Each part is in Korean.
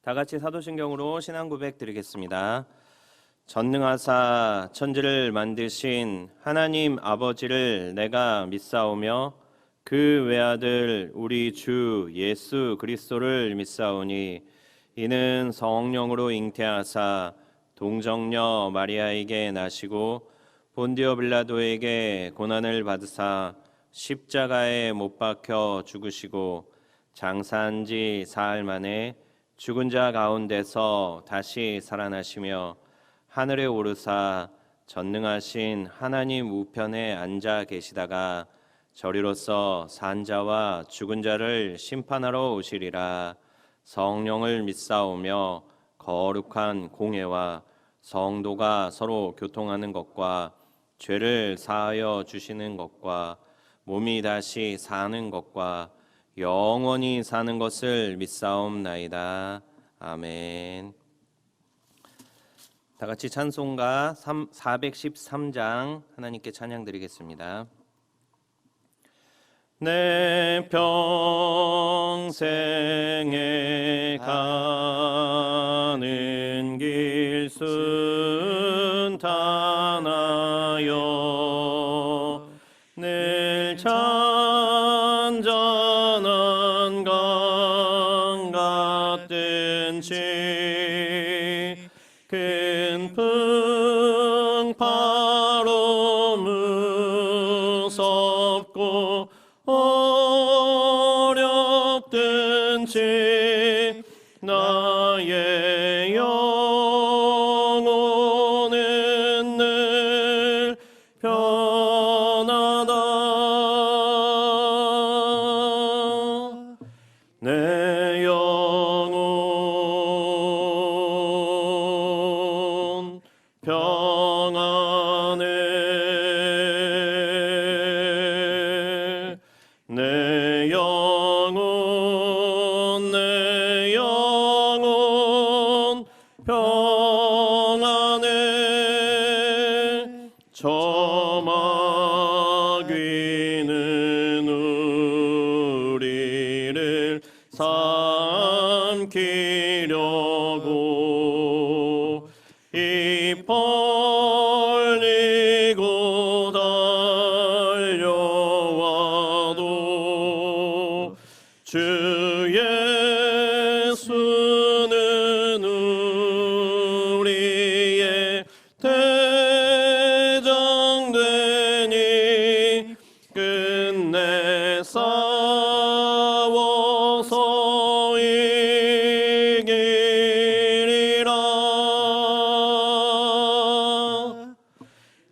다 같이 사도신경으로 신앙 고백 드리겠습니다. 전능하사 천지를 만드신 하나님 아버지를 내가 믿사오며 그 외아들 우리 주 예수 그리스도를 믿사오니 이는 성령으로 잉태하사 동정녀 마리아에게 나시고 본디오 빌라도에게 고난을 받으사 십자가에 못 박혀 죽으시고 장사한 지 사흘 만에 죽은 자 가운데서 다시 살아나시며 하늘에 오르사 전능하신 하나님 우편에 앉아 계시다가 저리로서 산 자와 죽은 자를 심판하러 오시리라. 성령을 믿사오며 거룩한 공회와 성도가 서로 교통하는 것과 죄를 사하여 주시는 것과 몸이 다시 사는 것과 영원히 사는 것을 믿사옵나이다. 아멘. 다 같이 찬송가 413장 하나님께 찬양 드리겠습니다. 내 평생에 가는 길 순탄하여 늘 잔잔한 강 같든지 큰 풍파로 무섭고 어렵든지 나의 영혼은 늘 편하다. 내 영혼 평안해. 내 영혼 내 영혼 평안해 저 마귀는 우리를 삼키려고 입 벌리고 달려와도 주 예수는 우리의 대장 되니 끝내 싸워서 이기리라.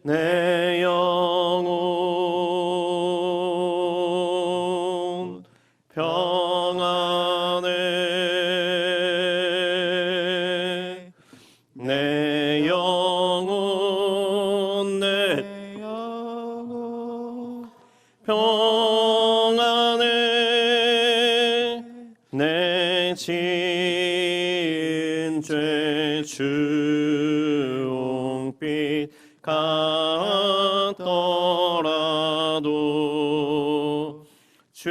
내 영혼 평안해 내 영혼 평안해 내 지은 죄 주홍빛 같더라도 주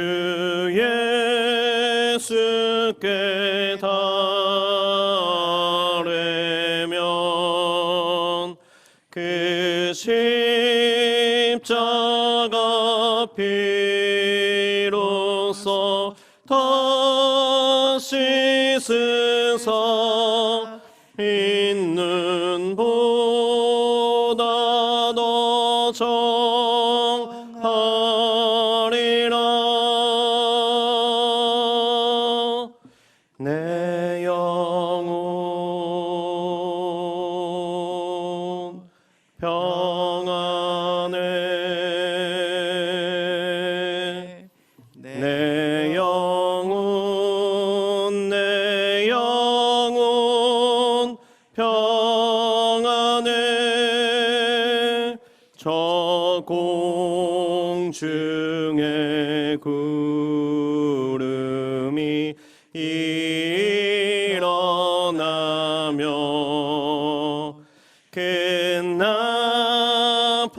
예수께 달래면 그 십자가 피로써 다 씻으사 있는 보다 더 정하리라. 내 영혼 평안해 내 영혼 평안해 저 공중의 구름이 일어나며 큰 나팔이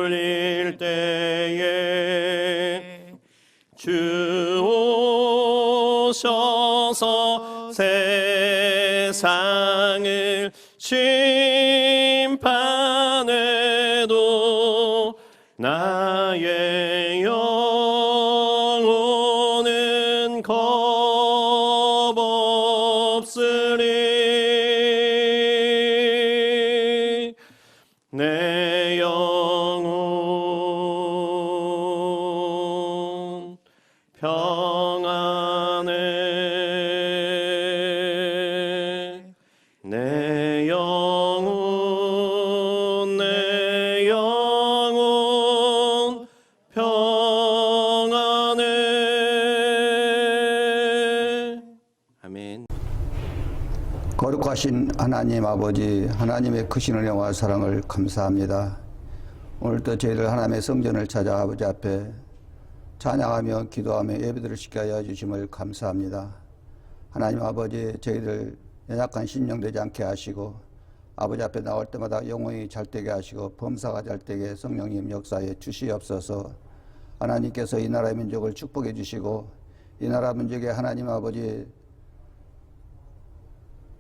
울릴 때에 주 오셔서 세상을 심판해도 나의 영혼은 겁없으리. 내 영혼 평안해 내 영혼 평안해. 아멘. 거룩하신 하나님 아버지, 하나님의 크신 은혜와 사랑을 감사합니다. 오늘도 저희들 하나님의 성전을 찾아 아버지 앞에 찬양하며 기도하며 예배드릴 수 있게 하여 주심을 감사합니다. 하나님 아버지, 저희들 연약한 심령 되지 않게 하시고 아버지 앞에 나올 때마다 영혼이 잘되게 하시고 범사가 잘되게 성령님 역사에 주시옵소서. 하나님께서 이 나라의 민족을 축복해 주시고 이 나라 민족에 하나님 아버지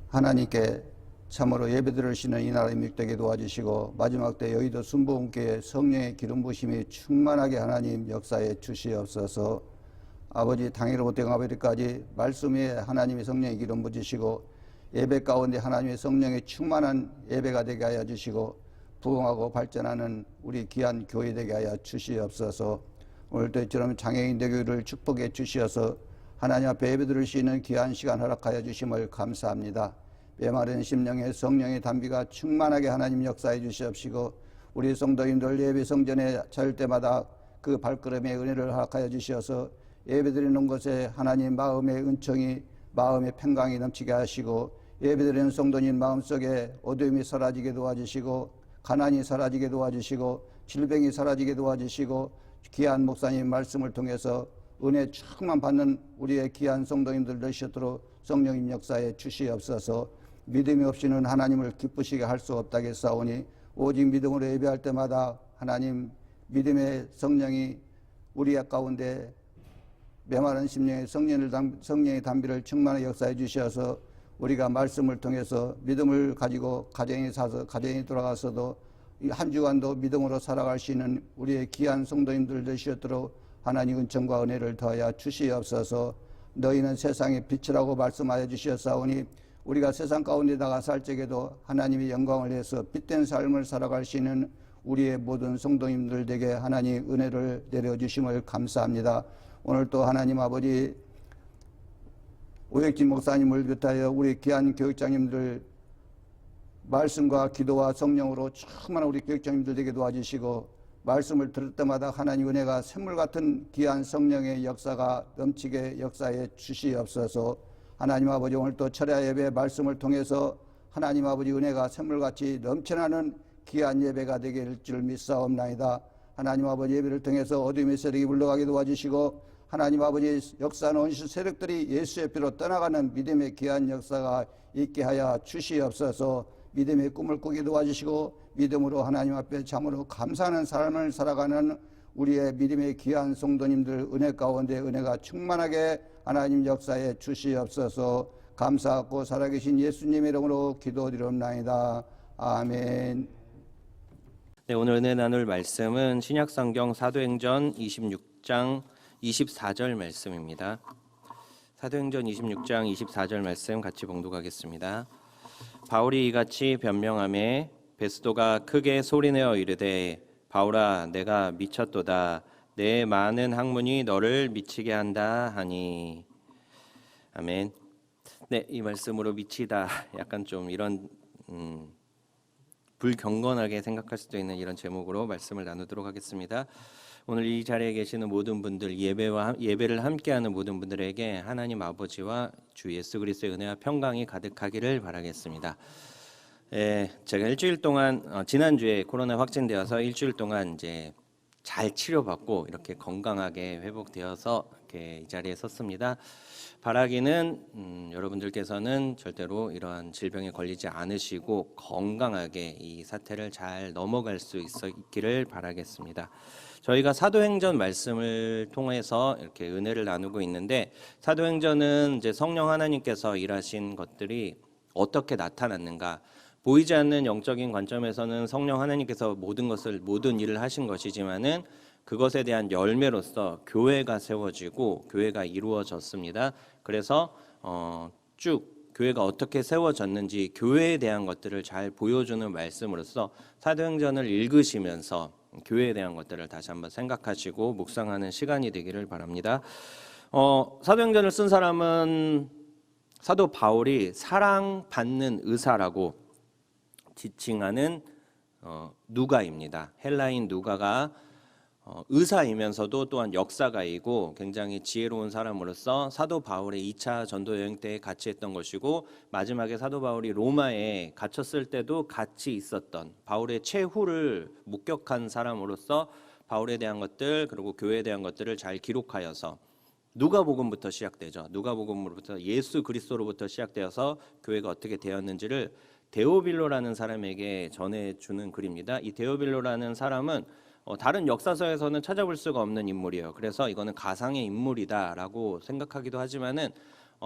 하나님께 참으로 예배드릴 수 있는 이 나라의 민족 되게 도와주시고 마지막 때 여의도 순복음교회 성령의 기름 부심이 충만하게 하나님 역사에 주시옵소서. 아버지 당일로부터 영아버리까지 말씀 위에 하나님의 성령의 기름 부으시고 예배 가운데 하나님의 성령의 충만한 예배가 되게 하여 주시고 부흥하고 발전하는 우리 귀한 교회 되게 하여 주시옵소서. 오늘도 이처럼 장애인 대교를 축복해 주시어서 하나님 앞에 예배드릴 수 있는 귀한 시간 허락하여 주심을 감사합니다. 메마른 심령의 성령의 담비가 충만하게 하나님 역사해 주시옵시고 우리 성도님들 예배 성전에 잘 때마다 그 발걸음의 은혜를 허락하여 주시어서 예배드리는 곳에 하나님 마음의 은총이 마음의 평강이 넘치게 하시고 예배드리는 성도님 마음속에 어두움이 사라지게 도와주시고 가난이 사라지게 도와주시고 질병이 사라지게 도와주시고 귀한 목사님 말씀을 통해서 은혜 충만 받는 우리의 귀한 성도님들 되시도록 성령님 역사에 주시옵소서. 믿음이 없이는 하나님을 기쁘시게 할 수 없다겠사오니 오직 믿음으로 예배할 때마다 하나님 믿음의 성령이 우리 가운데 메마른 심령의 성령의 담비를 충만하게 역사해 주셔서 우리가 말씀을 통해서 믿음을 가지고 가정에 사서 가정에 돌아가서도 한 주간도 믿음으로 살아갈 수 있는 우리의 귀한 성도님들 되시도록 하나님 은총과 은혜를 더하여 주시옵소서. 너희는 세상의 빛이라고 말씀하여 주셨사오니 우리가 세상 가운데다가 살 적에도 하나님의 영광을 위해서 빛된 삶을 살아갈 수 있는 우리의 모든 성도님들에게 하나님 은혜를 내려주심을 감사합니다. 오늘 또 하나님 아버지 오혁진 목사님을 비롯하여 우리 귀한 교육장님들 말씀과 기도와 성령으로 충만한 우리 교육장님들에게 도와주시고 말씀을 들을 때마다 하나님 은혜가 샘물 같은 귀한 성령의 역사가 넘치게 역사해 주시옵소서. 하나님 아버지 오늘 또 철야 예배 말씀을 통해서 하나님 아버지 은혜가 샘물같이 넘쳐나는 귀한 예배가 되게 될 줄 믿사옵나이다. 하나님 아버지 예배를 통해서 어둠의 세력이 물러가게 도와주시고 하나님 아버지 역사하는 원수 세력들이 예수의 피로 떠나가는 믿음의 귀한 역사가 있게 하여 주시옵소서. 믿음의 꿈을 꾸게 도와주시고 믿음으로 하나님 앞에 참으로 감사하는 삶을 살아가는 우리의 믿음의 귀한 성도님들 은혜 가운데 은혜가 충만하게 하나님 역사에 주시옵소서. 감사하고 살아계신 예수님의 이름으로 기도드리옵나이다. 아멘. 네, 오늘 은혜 나눌 말씀은 신약성경 사도행전 26장 24절 말씀입니다. 사도행전 26장 24절 말씀 같이 봉독하겠습니다. 바울이 이같이 변명하매 베스도가 크게 소리내어 이르되 바울아 내가 미쳤도다. 내 많은 학문이 너를 미치게 한다 하니. 아멘. 네, 이 말씀으로 미치다 약간 좀 이런 불경건하게 생각할 수도 있는 이런 제목으로 말씀을 나누도록 하겠습니다. 오늘 이 자리에 계시는 모든 분들 예배를 함께하는 모든 분들에게 하나님 아버지와 주 예수 그리스도의 은혜와 평강이 가득하기를 바라겠습니다. 제가 일주일 동안 지난주에 코로나 확진되어서 일주일 동안 이제 잘 치료받고 이렇게 건강하게 회복되어서 이렇게 이 자리에 섰습니다. 바라기는 여러분들께서는 절대로 이러한 질병에 걸리지 않으시고 건강하게 이 사태를 잘 넘어갈 수 있기를 바라겠습니다. 저희가 사도행전 말씀을 통해서 이렇게 은혜를 나누고 있는데 사도행전은 이제 성령 하나님께서 일하신 것들이 어떻게 나타났는가? 보이지 않는 영적인 관점에서는 성령 하나님께서 모든 일을 하신 것이지만은 그것에 대한 열매로서 교회가 세워지고 교회가 이루어졌습니다. 그래서 쭉 교회가 어떻게 세워졌는지 교회에 대한 것들을 잘 보여주는 말씀으로서 사도행전을 읽으시면서 교회에 대한 것들을 다시 한번 생각하시고 묵상하는 시간이 되기를 바랍니다. 사도행전을 쓴 사람은 사도 바울이 사랑받는 의사라고 지칭하는 누가입니다. 헬라인 누가가 의사이면서도 또한 역사가이고 굉장히 지혜로운 사람으로서 사도 바울의 2차 전도 여행 때 같이 했던 것이고 마지막에 사도 바울이 로마에 갇혔을 때도 같이 있었던 바울의 최후를 목격한 사람으로서 바울에 대한 것들 그리고 교회에 대한 것들을 잘 기록하여서 누가복음부터 시작되죠. 누가복음으로부터 예수 그리스도로부터 시작되어서 교회가 어떻게 되었는지를 데오빌로라는 사람에게 전해주는 글입니다. 이 데오빌로라는 사람은 다른 역사서에서는 찾아볼 수가 없는 인물이에요. 그래서 이거는 가상의 인물이다라고 생각하기도 하지만은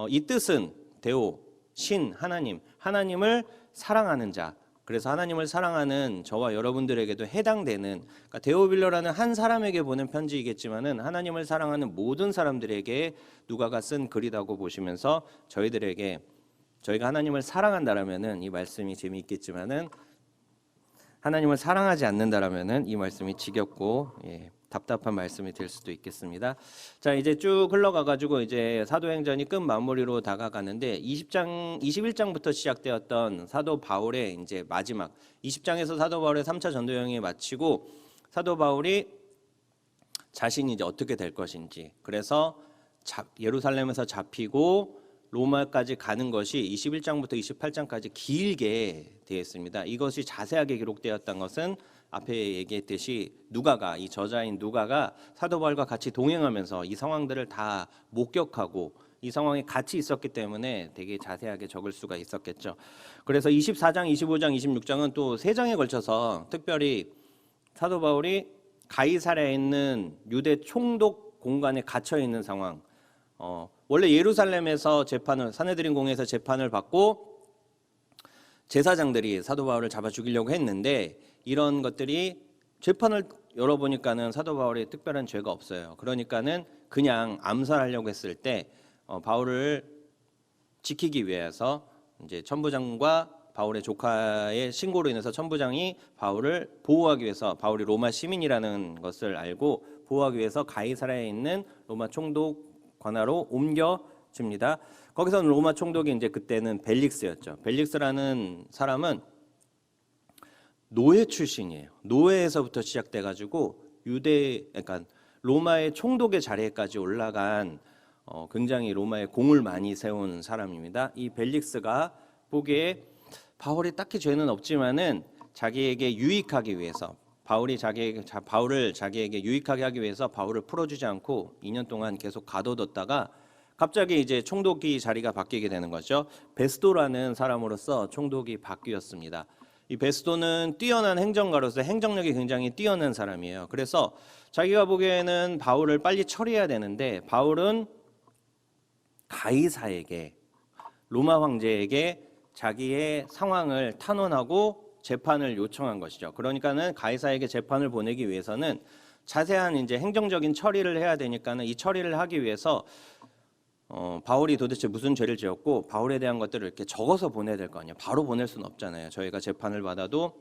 이 뜻은 데오, 신, 하나님을 사랑하는 자. 그래서 하나님을 사랑하는 저와 여러분들에게도 해당되는 그러니까 데오빌로라는 한 사람에게 보낸 편지이겠지만은 하나님을 사랑하는 모든 사람들에게 누가가 쓴 글이라고 보시면서 저희가 하나님을 사랑한다라면은 이 말씀이 재미있겠지만은 하나님을 사랑하지 않는다라면은 이 말씀이 지겹고 답답한 말씀이 될 수도 있겠습니다. 자, 이제 쭉 흘러가가지고 이제 사도행전이 끝 마무리로 다가가는데 21장부터 시작되었던 사도 바울의 이제 마지막 20장에서 사도 바울의 3차 전도 여행이 마치고 사도 바울이 자신이 이제 어떻게 될 것인지 그래서 예루살렘에서 잡히고 로마까지 가는 것이 21장부터 28장까지 길게 되어 있습니다. 이것이 자세하게 기록되었던 것은 앞에 얘기했듯이 누가가 이 저자인 누가가 사도 바울과 같이 동행하면서 이 상황들을 다 목격하고 이 상황에 같이 있었기 때문에 되게 자세하게 적을 수가 있었겠죠. 그래서 24장, 25장, 26장은 또 3장에 걸쳐서 특별히 사도 바울이 가이사랴에 있는 유대 총독 공간에 갇혀 있는 상황. 원래 예루살렘에서 재판을 사내드린 공회에서 재판을 받고 제사장들이 사도 바울을 잡아 죽이려고 했는데 이런 것들이 재판을 열어보니까는 사도 바울이 특별한 죄가 없어요. 그러니까는 그냥 암살하려고 했을 때 바울을 지키기 위해서 이제 천부장과 바울의 조카의 신고로 인해서 천부장이 바울을 보호하기 위해서 바울이 로마 시민이라는 것을 알고 보호하기 위해서 가이사랴에 있는 로마 총독 관하로 옮겨집니다. 거기서는 로마 총독이 이제 그때는 벨릭스였죠. 벨릭스라는 사람은 노예 출신이에요. 노예에서부터 시작돼 가지고 그러니까 로마의 총독의 자리에까지 올라간 굉장히 로마에 공을 많이 세운 사람입니다. 이 벨릭스가 보기에 바울이 딱히 죄는 없지만은 자기에게 유익하기 위해서 바울을 자기에게 유익하게 하기 위해서 바울을 풀어주지 않고 2년 동안 계속 가둬뒀다가 갑자기 이제 총독이 자리가 바뀌게 되는 거죠. 베스도라는 사람으로서 총독이 바뀌었습니다. 이 베스도는 뛰어난 행정가로서 행정력이 굉장히 뛰어난 사람이에요. 그래서 자기가 보기에는 바울을 빨리 처리해야 되는데 바울은 가이사에게 로마 황제에게 자기의 상황을 탄원하고 재판을 요청한 것이죠. 그러니까는 가이사에게 재판을 보내기 위해서는 자세한 이제 행정적인 처리를 해야 되니까는 이 처리를 하기 위해서 바울이 도대체 무슨 죄를 지었고 바울에 대한 것들을 이렇게 적어서 보내야 될 거 아니에요. 바로 보낼 수는 없잖아요. 저희가 재판을 받아도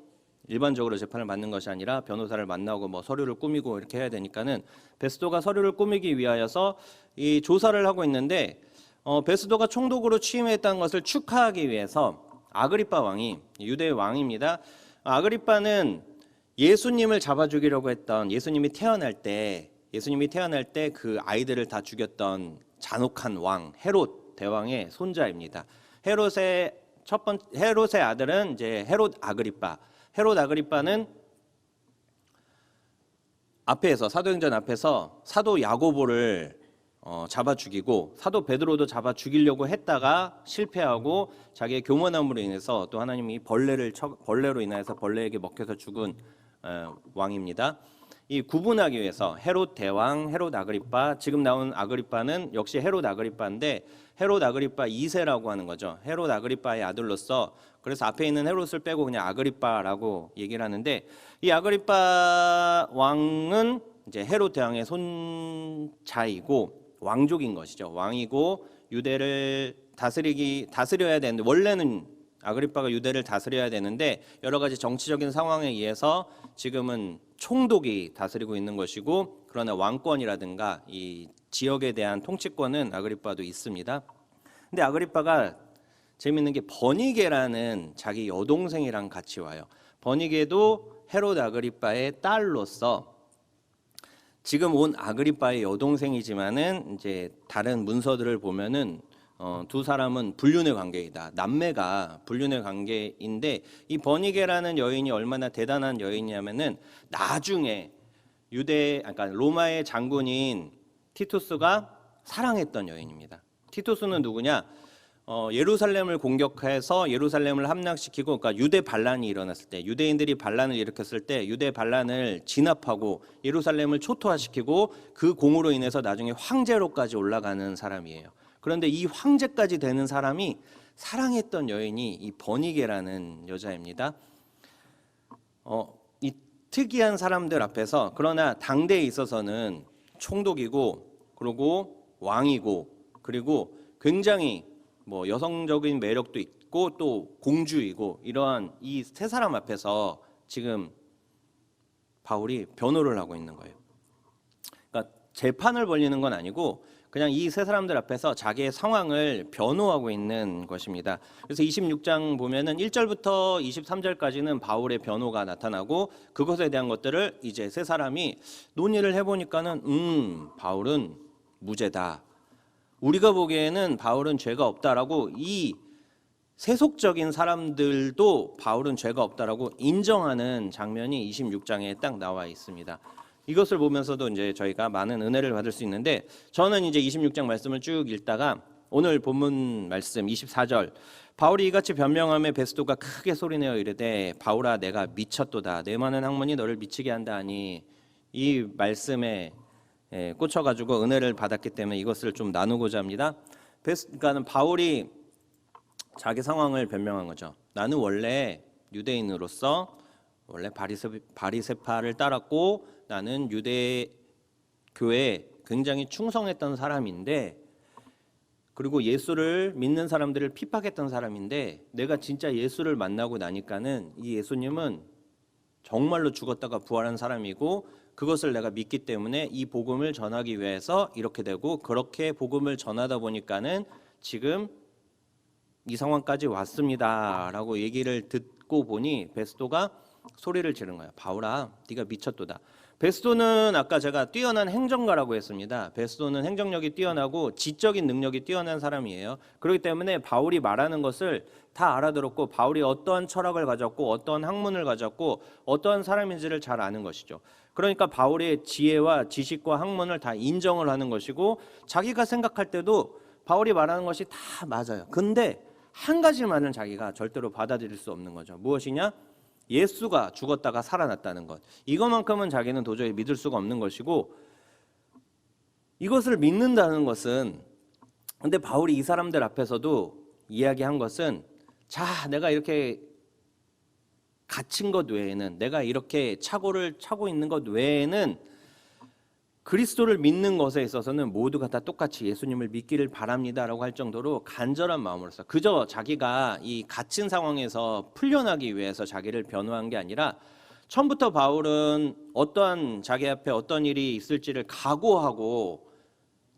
일반적으로 재판을 받는 것이 아니라 변호사를 만나고 뭐 서류를 꾸미고 이렇게 해야 되니까는 베스도가 서류를 꾸미기 위하여서 이 조사를 하고 있는데 베스도가 총독으로 취임했다는 것을 축하하기 위해서 아그리빠 왕이 유대의 왕입니다. 아그리빠는 예수님을 잡아 죽이려고 했던 예수님이 태어날 때 그 아이들을 다 죽였던 잔혹한 왕 헤롯 대왕의 손자입니다. 헤롯의 아들은 이제 헤롯 아그리빠. 헤롯 아그리빠는 앞에서 사도행전 앞에서 사도 야고보를 잡아 죽이고 사도 베드로도 잡아 죽이려고 했다가 실패하고 자기의 교만함으로 인해서 또 하나님이 벌레로 인해서 벌레에게 먹혀서 죽은 왕입니다. 이 구분하기 위해서 헤롯 대왕, 헤롯 아그리빠, 지금 나온 아그리빠는 역시 헤롯 아그리빠인데 헤롯 아그리빠 2세라고 하는 거죠. 헤롯 아그리빠의 아들로서 그래서 앞에 있는 헤롯을 빼고 그냥 아그리빠라고 얘기를 하는데 이 아그리빠 왕은 이제 헤롯 대왕의 손자이고 왕족인 것이죠. 왕이고 유대를 다스려야 되는데 원래는 아그리빠가 유대를 다스려야 되는데 여러 가지 정치적인 상황에 의해서 지금은 총독이 다스리고 있는 것이고 그러나 왕권이라든가 이 지역에 대한 통치권은 아그리빠도 있습니다. 근데 아그리빠가 재밌는 게 버니게라는 자기 여동생이랑 같이 와요. 버니게도 헤롯 아그리빠의 딸로서 지금 온 아그리빠의 여동생이지만은 이제 다른 문서들을 보면은 두 사람은 불륜의 관계이다. 남매가 불륜의 관계인데 이 버니게라는 여인이 얼마나 대단한 여인이냐면은 나중에 그러니까 로마의 장군인 티투스가 사랑했던 여인입니다. 티투스는 누구냐? 예루살렘을 공격해서 예루살렘을 함락시키고 그러니까 유대 반란이 일어났을 때 유대인들이 반란을 일으켰을 때 유대 반란을 진압하고 예루살렘을 초토화시키고 그 공으로 인해서 나중에 황제로까지 올라가는 사람이에요. 그런데 이 황제까지 되는 사람이 사랑했던 여인이 이 버니게라는 여자입니다. 이 특이한 사람들 앞에서 그러나 당대에 있어서는 총독이고 그리고 왕이고 그리고 굉장히 뭐 여성적인 매력도 있고 또 공주이고 이러한 이 세 사람 앞에서 지금 바울이 변호를 하고 있는 거예요. 그러니까 재판을 벌이는 건 아니고 그냥 이 세 사람들 앞에서 자기의 상황을 변호하고 있는 것입니다. 그래서 26장 보면은 1절부터 23절까지는 바울의 변호가 나타나고 그것에 대한 것들을 이제 세 사람이 논의를 해보니까는 바울은 무죄다. 우리가 보기에는 바울은 죄가 없다라고 이 세속적인 사람들도 바울은 죄가 없다라고 인정하는 장면이 26장에 딱 나와 있습니다. 이것을 보면서도 이제 저희가 많은 은혜를 받을 수 있는데, 저는 이제 26장 말씀을 쭉 읽다가 오늘 본문 말씀 24절, 바울이 이같이 변명함에 베스도가 크게 소리내어 이르되 바울아 내가 미쳤도다. 내 많은 학문이 너를 미치게 한다 하니, 이 말씀에 꽂혀가지고 은혜를 받았기 때문에 이것을 좀 나누고자 합니다. 그러니까는 바울이 자기 상황을 변명한 거죠. 나는 원래 유대인으로서 원래 바리새파를 따랐고 나는 유대 교회에 굉장히 충성했던 사람인데, 그리고 예수를 믿는 사람들을 핍박했던 사람인데, 내가 진짜 예수를 만나고 나니까는 이 예수님은 정말로 죽었다가 부활한 사람이고 그것을 내가 믿기 때문에 이 복음을 전하기 위해서 이렇게 되고, 그렇게 복음을 전하다 보니까는 지금 이 상황까지 왔습니다라고 얘기를 듣고 보니 베스도가 소리를 지른 거예요. 바울아 네가 미쳤도다. 베스도는 아까 제가 뛰어난 행정가라고 했습니다. 베스도는 행정력이 뛰어나고 지적인 능력이 뛰어난 사람이에요. 그렇기 때문에 바울이 말하는 것을 다 알아들었고, 바울이 어떠한 철학을 가졌고 어떠한 학문을 가졌고 어떠한 사람인지를 잘 아는 것이죠. 그러니까 바울의 지혜와 지식과 학문을 다 인정을 하는 것이고, 자기가 생각할 때도 바울이 말하는 것이 다 맞아요. 근데 한 가지만은 자기가 절대로 받아들일 수 없는 거죠. 무엇이냐? 예수가 죽었다가 살아났다는 것. 이것만큼은 자기는 도저히 믿을 수가 없는 것이고, 이것을 믿는다는 것은, 근데 바울이 이 사람들 앞에서도 이야기한 것은, 자 내가 이렇게 갇힌 것 외에는, 내가 이렇게 착오를 차고 있는 것 외에는 그리스도를 믿는 것에 있어서는 모두가 다 똑같이 예수님을 믿기를 바랍니다라고 할 정도로 간절한 마음으로서, 그저 자기가 이 갇힌 상황에서 풀려나기 위해서 자기를 변호한 게 아니라, 처음부터 바울은 어떠한 자기 앞에 어떤 일이 있을지를 각오하고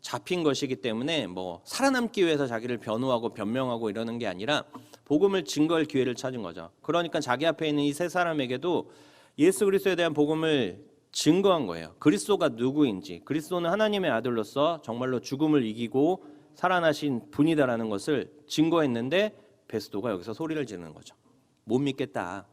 잡힌 것이기 때문에 뭐 살아남기 위해서 자기를 변호하고 변명하고 이러는 게 아니라 복음을 증거할 기회를 찾은 거죠. 그러니까 자기 앞에 있는 이 세 사람에게도 예수 그리스도에 대한 복음을 증거한 거예요. 그리스도가 누구인지, 그리스도는 하나님의 아들로서 정말로 죽음을 이기고 살아나신 분이다라는 것을 증거했는데, 베스도가 여기서 소리를 지르는 거죠. 못 믿겠다.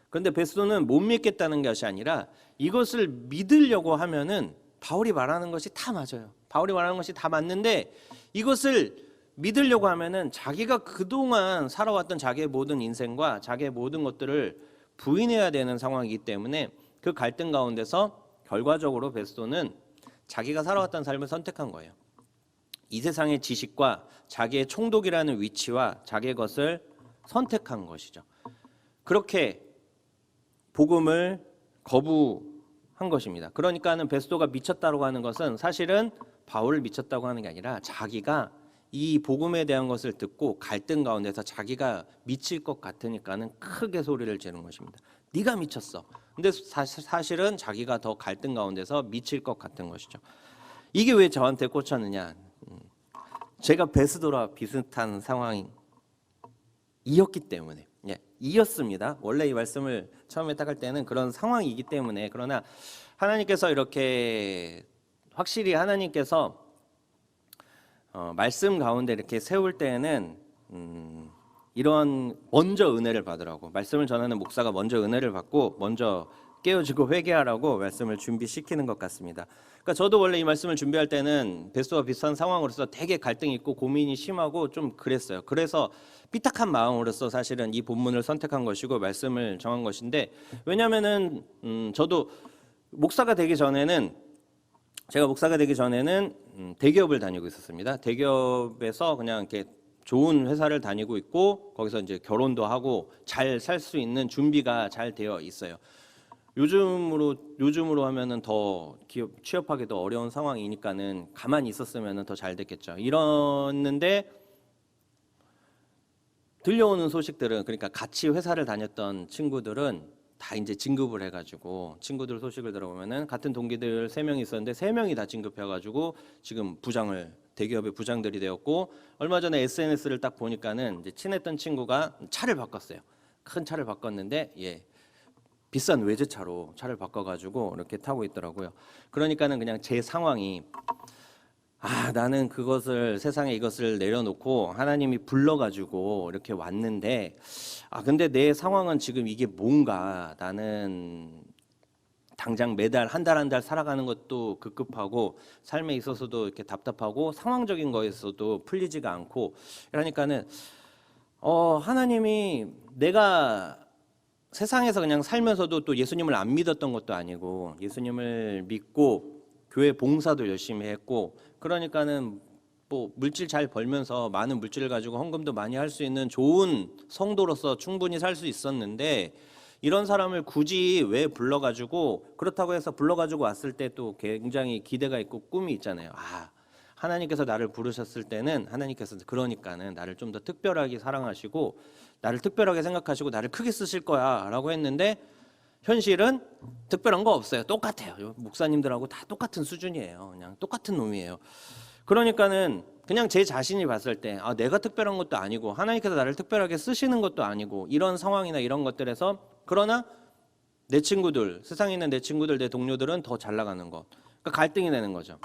그런데 베스도는 못 믿겠다는 것이 아니라, 이것을 믿으려고 하면은 바울이 말하는 것이 다 맞아요. 바울이 말하는 것이 다 맞는데, 이것을 믿으려고 하면은 자기가 그동안 살아왔던 자기의 모든 인생과 자기의 모든 것들을 부인해야 되는 상황이기 때문에, 그 갈등 가운데서 결과적으로 베스도는 자기가 살아왔던 삶을 선택한 거예요. 이 세상의 지식과 자기의 총독이라는 위치와 자기의 것을 선택한 것이죠. 그렇게 복음을 거부한 것입니다. 그러니까는 베스도가 미쳤다고 하는 것은 사실은 바울을 미쳤다고 하는 게 아니라, 자기가 이 복음에 대한 것을 듣고 갈등 가운데서 자기가 미칠 것 같으니까는 크게 소리를 지르는 것입니다. 네가 미쳤어. 근데 사실은 자기가 더 갈등 가운데서 미칠 것 같은 것이죠. 이게 왜 저한테 꽂혔느냐? 제가 베스도와 비슷한 상황이었기 때문에, 이었습니다. 원래 이 말씀을 처음에 딱 할 때는 그런 상황이기 때문에. 그러나 하나님께서 이렇게 확실히 하나님께서 말씀 가운데 이렇게 세울 때에는 이런 먼저 은혜를 받으라고, 말씀을 전하는 목사가 먼저 은혜를 받고 먼저 깨어지고 회개하라고 말씀을 준비시키는 것 같습니다. 그러니까 저도 원래 이 말씀을 준비할 때는 베스도와 비슷한 상황으로서 되게 갈등이 있고 고민이 심하고 좀 그랬어요. 그래서 삐딱한 마음으로서 사실은 이 본문을 선택한 것이고 말씀을 정한 것인데, 왜냐하면은 저도 제가 목사가 되기 전에는 대기업을 다니고 있었습니다. 대기업에서 그냥 이렇게 좋은 회사를 다니고 있고, 거기서 이제 결혼도 하고 잘 살 수 있는 준비가 잘 되어 있어요. 요즘으로 하면은 더 기업 취업하기 더 어려운 상황이니까는 가만히 있었으면은 더 잘 됐겠죠. 이랬는데 들려오는 소식들은, 그러니까 같이 회사를 다녔던 친구들은 다 이제 진급을 해가지고, 친구들 소식을 들어보면은 같은 동기들 3명이 있었는데 3명이 다 진급해가지고 지금 대기업의 부장들이 되었고, 얼마 전에 SNS를 딱 보니까는 이제 친했던 친구가 차를 바꿨어요. 큰 차를 바꿨는데, 비싼 외제차로 차를 바꿔가지고 이렇게 타고 있더라고요. 그러니까는 그냥 제 상황이, 나는 그것을 세상에 이것을 내려놓고 하나님이 불러가지고 이렇게 왔는데 근데 내 상황은 지금 이게 뭔가 나는 당장 매달 한 달 한 달 살아가는 것도 급급하고 삶에 있어서도 이렇게 답답하고 상황적인 거에서도 풀리지가 않고 그러니까는 하나님이 내가 세상에서 그냥 살면서도 또 예수님을 안 믿었던 것도 아니고 예수님을 믿고 교회 봉사도 열심히 했고 그러니까는 뭐 물질 잘 벌면서 많은 물질을 가지고 헌금도 많이 할 수 있는 좋은 성도로서 충분히 살 수 있었는데 이런 사람을 굳이 왜 불러가지고 그렇다고 해서 불러가지고 왔을 때 또 굉장히 기대가 있고 꿈이 있잖아요. 하나님께서 나를 부르셨을 때는 하나님께서 그러니까는 나를 좀 더 특별하게 사랑하시고 나를 특별하게 생각하시고 나를 크게 쓰실 거야 라고 했는데 현실은 특별한 거 없어요. 똑같아요. 목사님들하고 다 똑같은 수준이에요. 그냥 똑같은 놈이에요. 그러니까는 그냥 제 자신이 봤을 때 내가 특별한 것도 아니고 하나님께서 나를 특별하게 쓰시는 것도 아니고 이런 상황이나 이런 것들에서 그러나 내 친구들, 세상에 있는 내 친구들, 내 동료들은 더 잘 나가는 것. 그러니까 갈등이 되는 거죠.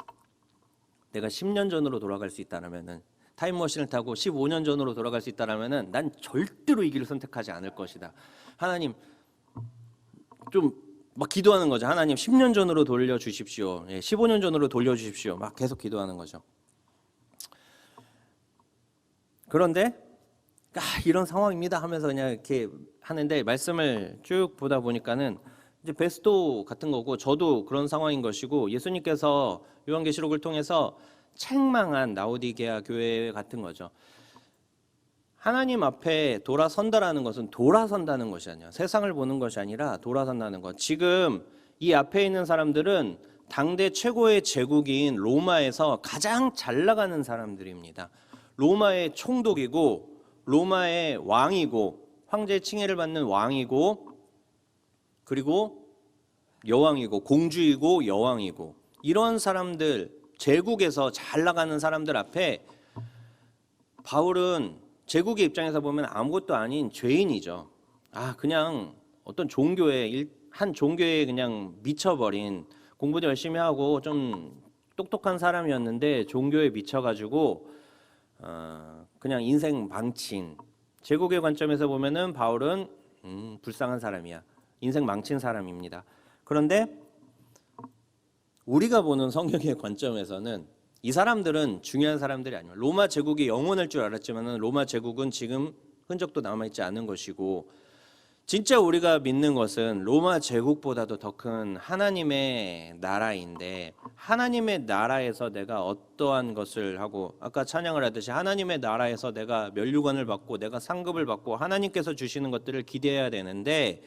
내가 10년 전으로 돌아갈 수 있다면은 타임머신을 타고 15년 전으로 돌아갈 수 있다면은 난 절대로 이 길을 선택하지 않을 것이다. 하나님 좀 막 기도하는 거죠. 하나님 10년 전으로 돌려 주십시오. 15년 전으로 돌려 주십시오. 막 계속 기도하는 거죠. 그런데 이런 상황입니다 하면서 그냥 이렇게 하는데 말씀을 쭉 보다 보니까는 이제 베스도 같은 거고 저도 그런 상황인 것이고 예수님께서 요한계시록을 통해서 책망한 라오디게아 교회 같은 거죠. 하나님 앞에 돌아선다라는 것은 돌아선다는 것이 아니야. 세상을 보는 것이 아니라 돌아선다는 것. 지금 이 앞에 있는 사람들은 당대 최고의 제국인 로마에서 가장 잘 나가는 사람들입니다. 로마의 총독이고 로마의 왕이고 황제의 칭혜를 받는 왕이고 그리고 여왕이고 공주이고 여왕이고 이런 사람들 제국에서 잘 나가는 사람들 앞에 바울은 제국의 입장에서 보면 아무것도 아닌 죄인이죠. 그냥 어떤 한 종교에 그냥 미쳐버린 공부도 열심히 하고 좀 똑똑한 사람이었는데 종교에 미쳐가지고 그냥 인생 망친 제국의 관점에서 보면은 바울은 불쌍한 사람이야. 인생 망친 사람입니다. 그런데 우리가 보는 성경의 관점에서는 이 사람들은 중요한 사람들이 아니에요. 로마 제국이 영원할 줄 알았지만 로마 제국은 지금 흔적도 남아있지 않은 것이고 진짜 우리가 믿는 것은 로마 제국보다도 더 큰 하나님의 나라인데 하나님의 나라에서 내가 어떠한 것을 하고 아까 찬양을 하듯이 하나님의 나라에서 내가 면류관을 받고 내가 상급을 받고 하나님께서 주시는 것들을 기대해야 되는데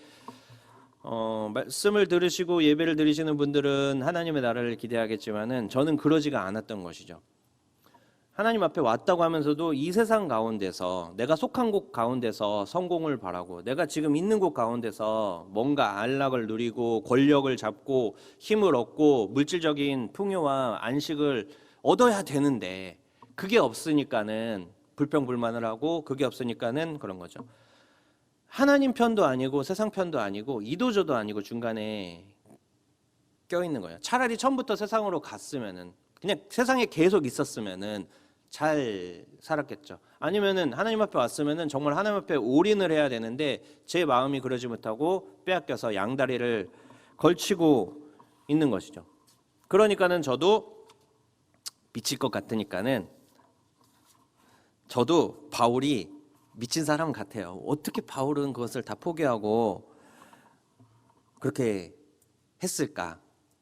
말씀을 들으시고 예배를 드리시는 분들은 하나님의 나라를 기대하겠지만은 저는 그러지가 않았던 것이죠. 하나님 앞에 왔다고 하면서도 이 세상 가운데서 내가 속한 곳 가운데서 성공을 바라고 내가 지금 있는 곳 가운데서 뭔가 안락을 누리고 권력을 잡고 힘을 얻고 물질적인 풍요와 안식을 얻어야 되는데 그게 없으니까는 불평불만을 하고 그게 없으니까는 그런 거죠. 하나님 편도 아니고 세상 편도 아니고 이도저도 아니고 중간에 껴있는 거예요. 차라리 처음부터 세상으로 갔으면은 그냥 세상에 계속 있었으면은 잘 살았겠죠. 아니면은 하나님 앞에 왔으면은 정말 하나님 앞에 올인을 해야 되는데 제 마음이 그러지 못하고 빼앗겨서 양다리를 걸치고 있는 것이죠. 그러니까는 저도 미칠 것 같으니까는 저도 바울이 미친 사람 같아요. 어떻게 바울은 그것을 다 포기하고 그렇게 했을까?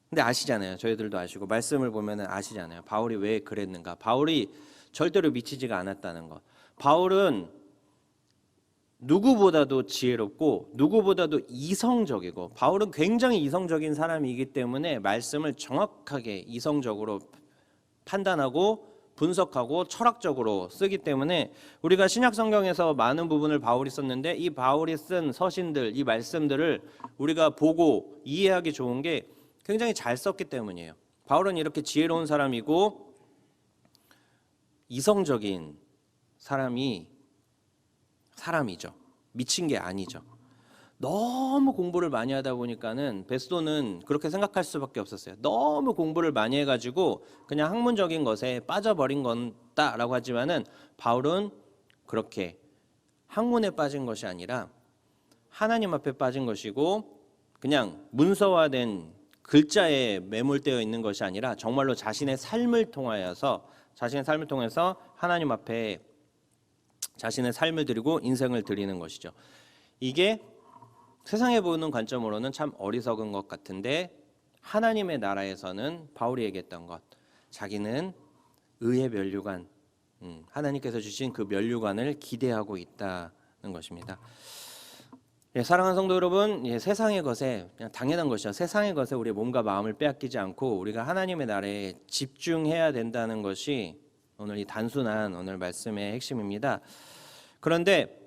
근데 아시잖아요. 저희들도 아시고 말씀을 보면은 아시잖아요. 바울이 왜 그랬는가? 바울이 절대로 미치지가 않았다는 것. 바울은 누구보다도 지혜롭고 누구보다도 이성적이고 바울은 굉장히 이성적인 사람이기 때문에 말씀을 정확하게 이성적으로 판단하고 분석하고 철학적으로 쓰기 때문에 우리가 신약 성경에서 많은 부분을 바울이 썼는데 이 바울이 쓴 서신들, 이 말씀들을 우리가 보고 이해하기 좋은 게 굉장히 잘 썼기 때문이에요. 바울은 이렇게 지혜로운 사람이고 이성적인 사람이죠. 미친 게 아니죠. 너무 공부를 많이 하다 보니까는 베스도는 그렇게 생각할 수밖에 없었어요. 너무 공부를 많이 해가지고 그냥 학문적인 것에 빠져버린 건다라고 하지만은 바울은 그렇게 학문에 빠진 것이 아니라 하나님 앞에 빠진 것이고 그냥 문서화된 글자에 매몰되어 있는 것이 아니라 정말로 자신의 삶을 통하여서 하나님 앞에 자신의 삶을 드리고 인생을 드리는 것이죠. 이게 세상에 보는 관점으로는 참 어리석은 것 같은데 하나님의 나라에서는 바울이 얘기했던 것, 자기는 의의 면류관, 하나님께서 주신 그 면류관을 기대하고 있다는 것입니다. 예, 사랑하는 성도 여러분, 예, 세상의 것에 그냥 당연한 것이죠. 세상의 것에 우리의 몸과 마음을 빼앗기지 않고 우리가 하나님의 나라에 집중해야 된다는 것이 오늘 이 단순한 오늘 말씀의 핵심입니다. 그런데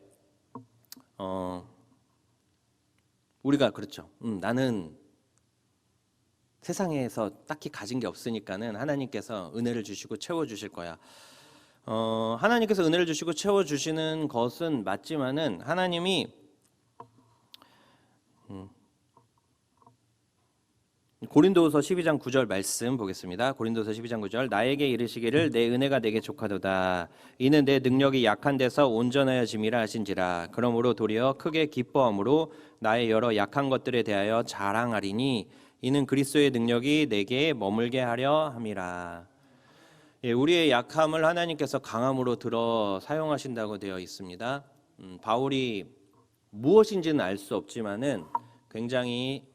우리가 그렇죠. 나는 세상에서 딱히 가진 게 없으니까는 하나님께서 은혜를 주시고 채워주실 거야. 하나님께서 은혜를 주시고 채워주시는 것은 맞지만은 하나님이 고린도후서 12장 9절 말씀 보겠습니다. 고린도후서 12장 9절 나에게 이르시기를 내 은혜가 내게 족하도다. 이는 내 능력이 약한 데서 온전하여짐이라 하신지라. 그러므로 도리어 크게 기뻐함으로 나의 여러 약한 것들에 대하여 자랑하리니 이는 그리스도의 능력이 내게 머물게 하려 함이라. 예, 우리의 약함을 하나님께서 강함으로 들어 사용하신다고 되어 있습니다. 바울이 무엇인지는 알 수 없지만은 굉장히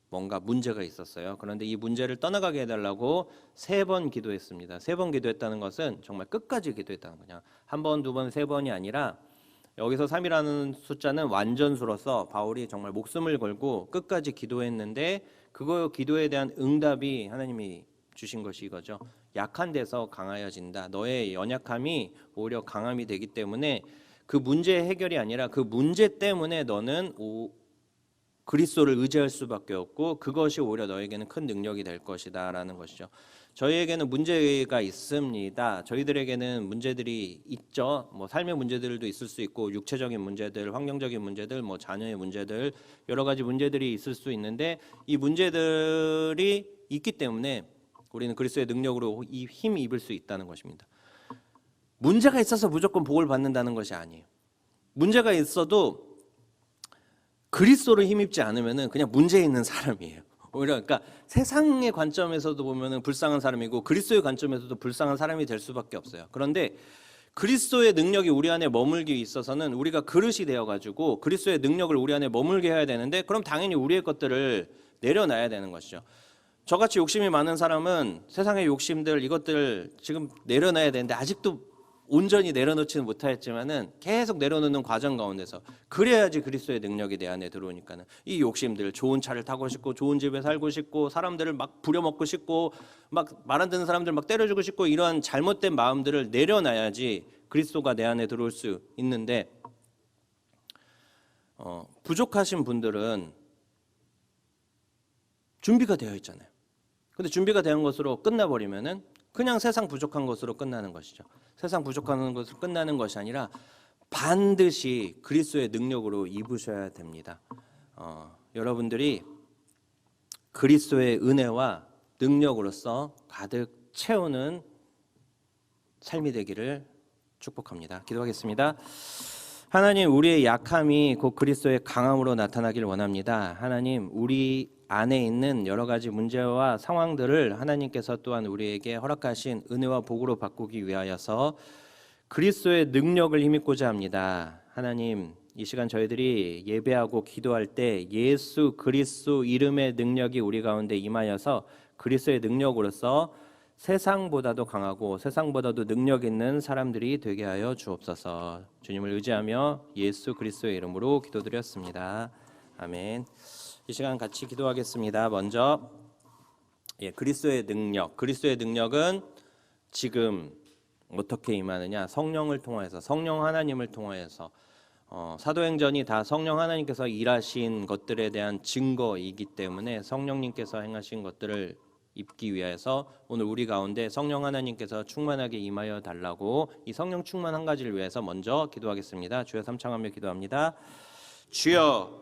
뭔가 문제가 있었어요. 그런데 이 문제를 떠나가게 해달라고 3번 기도했습니다. 3번 기도했다는 것은 정말 끝까지 기도했다는 거냐. 한 번, 두 번, 3번이 아니라 여기서 3이라는 숫자는 완전수로서 바울이 정말 목숨을 걸고 끝까지 기도했는데 그거 기도에 대한 응답이 하나님이 주신 것이 이거죠. 약한 데서 강하여진다. 너의 연약함이 오히려 강함이 되기 때문에 그 문제의 해결이 아니라 그 문제 때문에 너는 그리스도를 의지할 수밖에 없고 그것이 오히려 너에게는 큰 능력이 될 것이다라는 것이죠. 저희에게는 문제가 있습니다. 저희들에게는 문제들이 있죠. 뭐 삶의 문제들도 있을 수 있고 육체적인 문제들, 환경적인 문제들, 뭐 자녀의 문제들 여러 가지 문제들이 있을 수 있는데 이 문제들이 있기 때문에 우리는 그리스도의 능력으로 힘 입을 수 있다는 것입니다. 문제가 있어서 무조건 복을 받는다는 것이 아니에요. 문제가 있어도 그리스도를 힘입지 않으면은 그냥 문제 있는 사람이에요. 오히려 그러니까 세상의 관점에서도 보면은 불쌍한 사람이고 그리스도의 관점에서도 불쌍한 사람이 될 수밖에 없어요. 그런데 그리스도의 능력이 우리 안에 머물기 있어서는 우리가 그릇이 되어 가지고 그리스도의 능력을 우리 안에 머물게 해야 되는데 그럼 당연히 우리의 것들을 내려놔야 되는 것이죠. 저같이 욕심이 많은 사람은 세상의 욕심들 이것들 지금 내려놔야 되는데 아직도 온전히 내려놓지는 못하였지만은 계속 내려놓는 과정 가운데서 그래야지 그리스도의 능력이 내 안에 들어오니까는 이 욕심들 좋은 차를 타고 싶고 좋은 집에 살고 싶고 사람들을 막 부려먹고 싶고 막 말 안 듣는 사람들 막 때려주고 싶고 이러한 잘못된 마음들을 내려놔야지 그리스도가 내 안에 들어올 수 있는데 부족하신 분들은 준비가 되어 있잖아요. 근데 준비가 된 것으로 끝나버리면은 그냥 세상 부족한 것으로 끝나는 것이죠. 세상 부족한 것으로 끝나는 것이 아니라 반드시 그리스도의 능력으로 입으셔야 됩니다. 여러분들이 그리스도의 은혜와 능력으로서 가득 채우는 삶이 되기를 축복합니다. 기도하겠습니다. 하나님, 우리의 약함이 곧 그리스도의 강함으로 나타나길 원합니다. 하나님, 우리 안에 있는 여러 가지 문제와 상황들을 하나님께서 또한 우리에게 허락하신 은혜와 복으로 바꾸기 위하여서 그리스도의 능력을 힘입고자 합니다. 하나님, 이 시간 저희들이 예배하고 기도할 때 예수 그리스도 이름의 능력이 우리 가운데 임하여서 그리스도의 능력으로서 세상보다도 강하고 세상보다도 능력 있는 사람들이 되게 하여 주옵소서. 주님을 의지하며 예수 그리스도의 이름으로 기도드렸습니다. 아멘. 이 시간 같이 기도하겠습니다. 먼저 그리스도의 능력은 지금 어떻게 임하느냐? 성령을 통하여서, 성령 하나님을 통하여서 사도행전이 다 성령 하나님께서 일하신 것들에 대한 증거이기 때문에 성령님께서 행하신 것들을 입기 위해서 오늘 우리 가운데 성령 하나님께서 충만하게 임하여 달라고 이 성령 충만 한 가지를 위해서 먼저 기도하겠습니다. 주여 삼창하며 기도합니다. 주여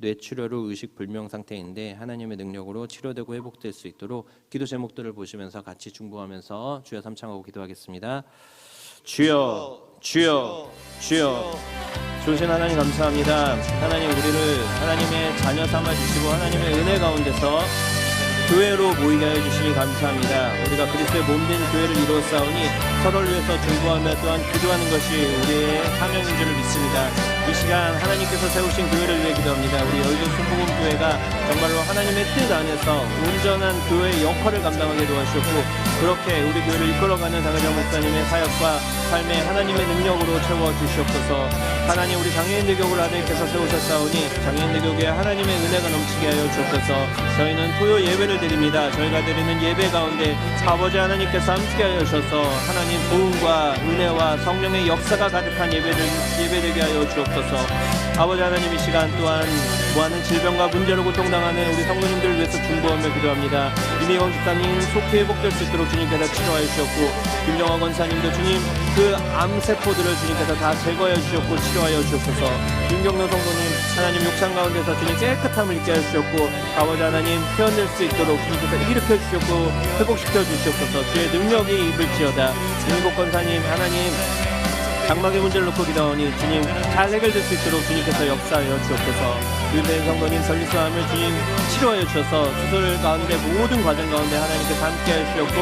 뇌출혈로 의식 불명 상태인데 하나님의 능력으로 치료되고 회복될 수 있도록 기도 제목들을 보시면서 같이 중보하면서 주여 삼창하고 기도하겠습니다. 주여, 주여, 주여. 좋으신 하나님 감사합니다. 하나님 우리를 하나님의 자녀 삼아 주시고 하나님의 은혜 가운데서 교회로 모이게 하여 주시니 감사합니다. 우리가 그리스도의 몸된 교회를 이루었사오니 서로를 위해서 중보하며 또한 기도하는 것이 우리의 사명인 줄을 믿습니다. 이 시간 하나님께서 세우신 교회를 위해 기도합니다. 우리 여의도 순복음 교회가 정말로 하나님의 뜻 안에서 온전한 교회의 역할을 감당하게 도와주셨고 그렇게 우리 교회를 이끌어가는 장혜정 목사님의 사역과 삶에 하나님의 능력으로 채워주시옵소서. 하나님 우리 장애인대교를 하나님께서 세우셨사오니 장애인대교에 하나님의 은혜가 넘치게 하여 주옵소서. 저희는 토요 예배를 드립니다. 저희가 드리는 예배 가운데 아버지 하나님께서 함께 하여 주셔서 하나님 도움과 은혜와 성령의 역사가 가득한 예배되게 하여 주옵소서. 아버지 하나님 이 시간 또한 무한한 질병과 문제로 고통당하는 우리 성도님들을 위해서 중보하며 기도합니다. 이미영 집사님 속히 회복될 수 있도록 주님께서 치료하여 주셨고 김정화 권사님도 주님 그 암세포들을 주님께서 다 제거해 주셨고 치료하여 주옵소서. 윤경로 성도님 하나님 욕창 가운데서 주님 깨끗함을 있게 해주셨고 아버지 하나님 표현될 수 있도록 주님께서 일으켜 주셨고 회복시켜 주시옵소서. 주의 능력이 입을지어다. 김인복 권사님 하나님 장막의 문제를 놓고 기도하오니 주님 잘 해결될 수 있도록 주님께서 역사하여 주옵소서. 유대인 성도님 전립선암을 주님 치료하여 주셔서 수술 가운데 모든 과정 가운데 하나님께서 함께 하시었고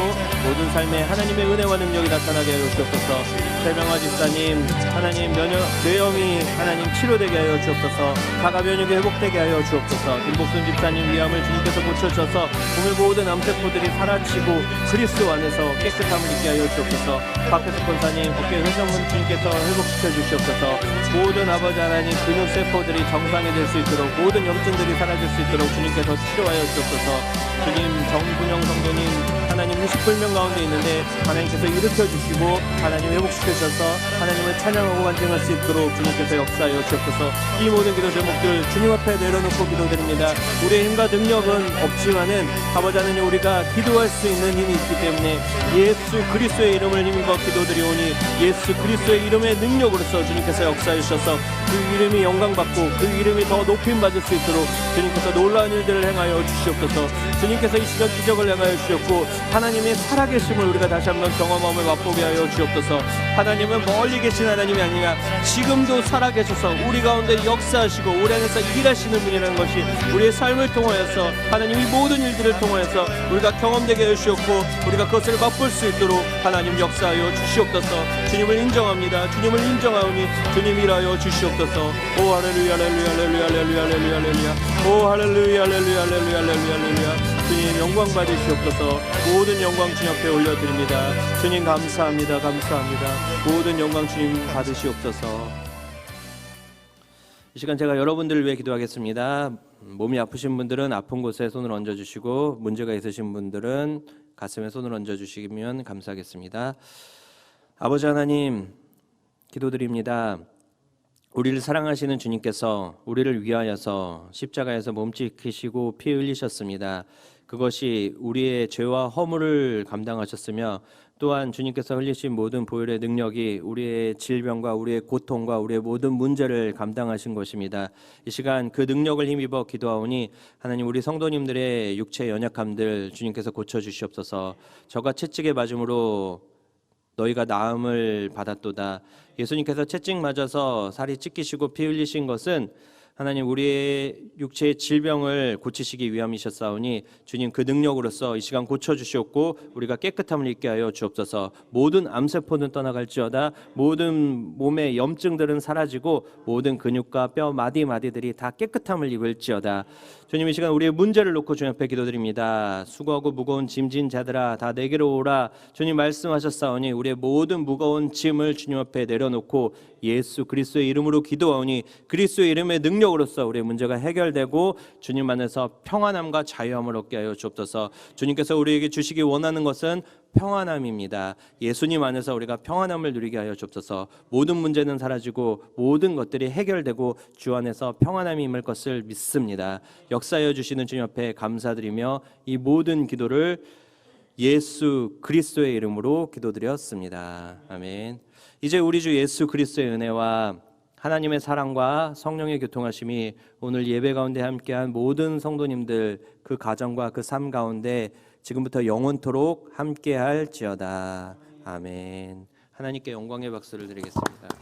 모든 삶에 하나님의 은혜와 능력이 나타나게 하여 주옵소서. 최병화 집사님 하나님 뇌염이 하나님 치료되게 하여 주옵소서. 자가 면역이 회복되게 하여 주옵소서. 김복순 집사님 위암을 주님께서 고쳐주셔서 몸의 모든 암세포들이 사라지고 그리스도 안에서 깨끗함을 있게 하여 주옵소서. 박혜숙 권사님 어깨 회전문 주님께서 회복시켜 주시옵소서. 모든 아버지 하나님 근육세포들이 정상이 될 수 있도록 모든 염증들이 사라질 수 있도록 주님께서 치료하여 주옵소서. 주님 정분영 성도님 하나님 의식불명 가운데 있는데 하나님께서 일으켜 주시고 하나님 회복시켜 주셔서 하나님을 찬양하고 간증할 수 있도록 주님께서 역사하여 주옵소서. 이 모든 기도 제목들 주님 앞에 내려놓고 기도드립니다. 우리의 힘과 능력은 없지만은 아버지 하나님 우리가 기도할 수 있는 힘이 있기 때문에 예수 그리스도의 이름을 힘입어 기도드리오니 예수 그리스도의 이름의 능력으로서 주님께서 역사해 주셔서 그 이름이 영광받고 그 이름이 더 높임받을 수 있도록 주님께서 놀라운 일들을 행하여 주시옵소서. 주님께서 이 시간 기적을 행하여 주셨고 하나님의 살아계심을 우리가 다시 한번 경험함을 맛보게 하여 주옵소서. 하나님은 멀리 계신 하나님이 아니라 지금도 살아계셔서 우리 가운데 역사하시고 우리 안에서 일하시는 분이라는 것이 우리의 삶을 통하여서 하나님이 모든 일들을 통하여서 우리가 경험되게 하여 주셨고 우리가 그것을 맛볼 수 있도록 하나님 역사하여 주시옵소서. 주님을 인정합니다. 주님을 인정하오니 주님 일하여 주시옵소서. 오 할렐루야 할렐루야 할렐루야 할렐루야 할렐루야 할렐루야 오 할렐루야 할렐루야 할렐루야 할렐루야 할렐루야. 주님 영광 받으시옵소서. 모든 영광 주님 앞에 올려드립니다. 주님 감사합니다. 감사합니다. 모든 영광 주님 받으시옵소서. 이 시간 제가 여러분들을 위해 기도하겠습니다. 몸이 아프신 분들은 아픈 곳에 손을 얹어주시고 문제가 있으신 분들은 가슴에 손을 얹어주시면 감사하겠습니다. 아버지 하나님 기도드립니다. 우리를 사랑하시는 주님께서 우리를 위하여서 십자가에서 몸짓히시고 피 흘리셨습니다. 그것이 우리의 죄와 허물을 감당하셨으며 또한 주님께서 흘리신 모든 보혈의 능력이 우리의 질병과 우리의 고통과 우리의 모든 문제를 감당하신 것입니다. 이 시간 그 능력을 힘입어 기도하오니 하나님 우리 성도님들의 육체 연약함들 주님께서 고쳐주시옵소서. 저가 채찍에 맞음으로 너희가 나음을 받았도다. 예수님께서 채찍 맞아서 살이 찢기시고 피 흘리신 것은 하나님 우리의 육체의 질병을 고치시기 위함이셨사오니 주님 그 능력으로서 이 시간 고쳐주시옵고 우리가 깨끗함을 입게 하여 주옵소서. 모든 암세포는 떠나갈지어다. 모든 몸의 염증들은 사라지고 모든 근육과 뼈 마디마디들이 다 깨끗함을 입을지어다. 주님 이 시간 우리의 문제를 놓고 주님 앞에 기도드립니다. 수고하고 무거운 짐진 자들아 다 내게로 오라. 주님 말씀하셨사오니 우리의 모든 무거운 짐을 주님 앞에 내려놓고 예수 그리스도의 이름으로 기도하오니 그리스도의 이름의 능력으로서 우리의 문제가 해결되고 주님 안에서 평안함과 자유함을 얻게 하여 주옵소서. 주님께서 우리에게 주시기 원하는 것은 평안함입니다. 예수님 안에서 우리가 평안함을 누리게 하여 주옵소서. 모든 문제는 사라지고 모든 것들이 해결되고 주 안에서 평안함이 임할 것을 믿습니다. 역사하여 주시는 주님 앞에 감사드리며 이 모든 기도를 예수 그리스도의 이름으로 기도드렸습니다. 아멘. 이제 우리 주 예수 그리스도의 은혜와 하나님의 사랑과 성령의 교통하심이 오늘 예배 가운데 함께한 모든 성도님들 그 가정과 그 삶 가운데 지금부터 영원토록 함께할지어다. 아멘. 하나님께 영광의 박수를 드리겠습니다.